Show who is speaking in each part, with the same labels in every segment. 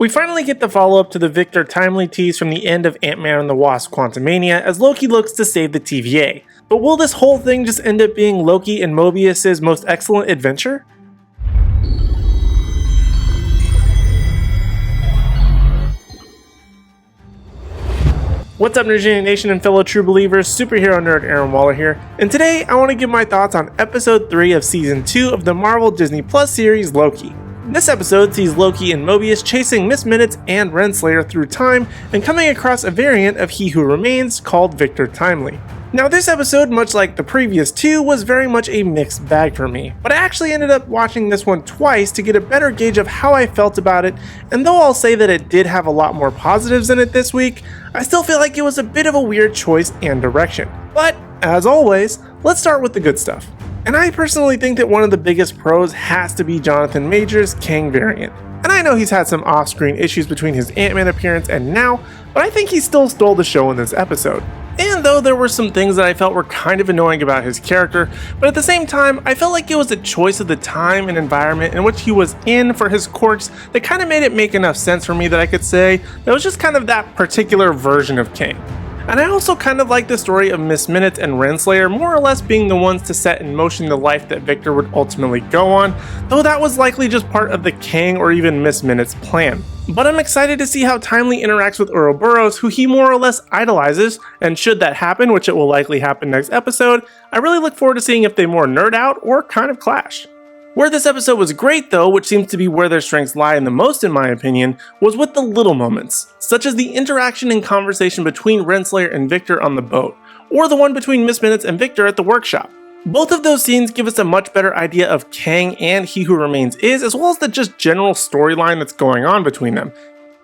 Speaker 1: We finally get the follow-up to the Victor timely tease from the end of Ant-Man and the Wasp: Quantumania as Loki looks to save the TVA. But will this whole thing just end up being Loki and Mobius' most excellent adventure? What's up, Nerdgenic Nation and fellow true believers, superhero nerd Aaron Waller here, and today I want to give my thoughts on episode 3 of season 2 of the Marvel Disney Plus series Loki. This episode sees Loki and Mobius chasing Miss Minutes and Renslayer through time and coming across a variant of He Who Remains called Victor Timely. Now this episode, much like the previous two, was very much a mixed bag for me, but I actually ended up watching this one twice to get a better gauge of how I felt about it, and though I'll say that it did have a lot more positives in it this week, I still feel like it was a bit of a weird choice and direction. But, as always, let's start with the good stuff. And I personally think that one of the biggest pros has to be Jonathan Majors' Kang variant. And I know he's had some off-screen issues between his Ant-Man appearance and now, but I think he still stole the show in this episode. And though there were some things that I felt were kind of annoying about his character, but at the same time, I felt like it was a choice of the time and environment in which he was in for his quirks that kind of made it make enough sense for me that I could say that was just kind of that particular version of Kang. And I also kind of like the story of Miss Minutes and Renslayer more or less being the ones to set in motion the life that Victor would ultimately go on, though that was likely just part of the Kang or even Miss Minutes plan. But I'm excited to see how Timely interacts with Ouroboros, who he more or less idolizes, and should that happen, which it will likely happen next episode, I really look forward to seeing if they more nerd out or kind of clash. Where this episode was great though, which seems to be where their strengths lie in the most in my opinion, was with the little moments, such as the interaction and conversation between Renslayer and Victor on the boat, or the one between Miss Minutes and Victor at the workshop. Both of those scenes give us a much better idea of Kang and He Who Remains is, as well as the just general storyline that's going on between them.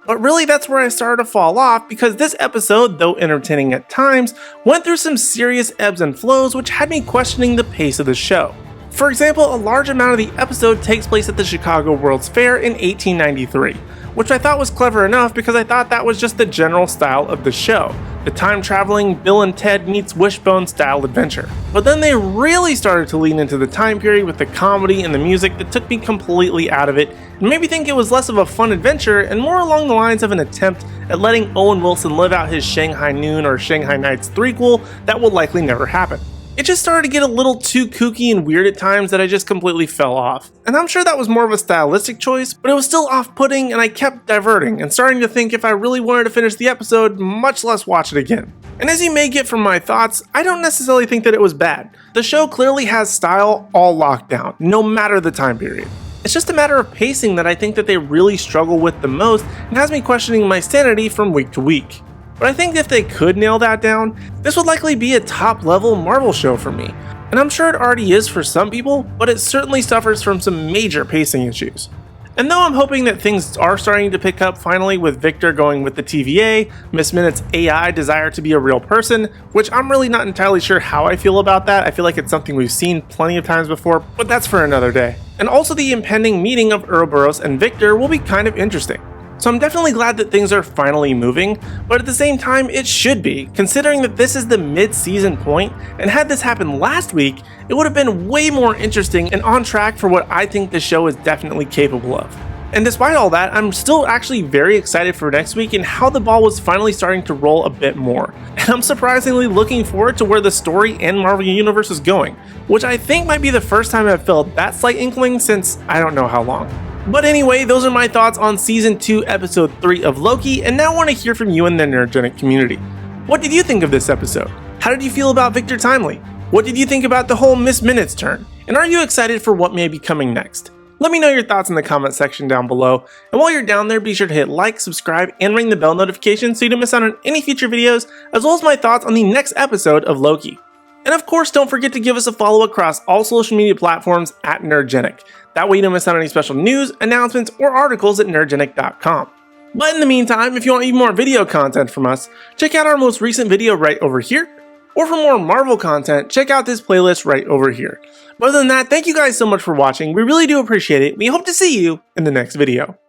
Speaker 1: But really that's where I started to fall off, because this episode, though entertaining at times, went through some serious ebbs and flows which had me questioning the pace of the show. For example, a large amount of the episode takes place at the Chicago World's Fair in 1893, which I thought was clever enough because I thought that was just the general style of the show, the time-traveling Bill and Ted meets Wishbone style adventure. But then they really started to lean into the time period with the comedy and the music that took me completely out of it and made me think it was less of a fun adventure and more along the lines of an attempt at letting Owen Wilson live out his Shanghai Noon or Shanghai Nights threequel that will likely never happen. It just started to get a little too kooky and weird at times that I just completely fell off. And I'm sure that was more of a stylistic choice, but it was still off-putting and I kept diverting and starting to think if I really wanted to finish the episode, much less watch it again. And as you may get from my thoughts, I don't necessarily think that it was bad. The show clearly has style all locked down, no matter the time period. It's just a matter of pacing that I think that they really struggle with the most and has me questioning my sanity from week to week. But I think if they could nail that down, this would likely be a top-level Marvel show for me. And I'm sure it already is for some people, but it certainly suffers from some major pacing issues. And though I'm hoping that things are starting to pick up finally with Victor going with the TVA, Miss Minutes' AI desire to be a real person, which I'm really not entirely sure how I feel about that. I feel like it's something we've seen plenty of times before, but that's for another day. And also the impending meeting of Ouroboros and Victor will be kind of interesting. So I'm definitely glad that things are finally moving, but at the same time it should be, considering that this is the mid-season point, and had this happened last week, it would have been way more interesting and on track for what I think the show is definitely capable of. And despite all that, I'm still actually very excited for next week and how the ball was finally starting to roll a bit more. And I'm surprisingly looking forward to where the story and Marvel Universe is going, which I think might be the first time I've felt that slight inkling since I don't know how long. But anyway, those are my thoughts on Season 2, Episode 3 of Loki, and now I want to hear from you in the Nerdgenic community. What did you think of this episode? How did you feel about Victor Timely? What did you think about the whole Miss Minutes turn? And are you excited for what may be coming next? Let me know your thoughts in the comment section down below, and while you're down there, be sure to hit like, subscribe, and ring the bell notification so you don't miss out on any future videos, as well as my thoughts on the next episode of Loki. And of course, don't forget to give us a follow across all social media platforms at Nerdgenic. That way you don't miss out on any special news, announcements, or articles at nerdgenic.com. But in the meantime, if you want even more video content from us, check out our most recent video right over here. Or for more Marvel content, check out this playlist right over here. But other than that, thank you guys so much for watching. We really do appreciate it. We hope to see you in the next video.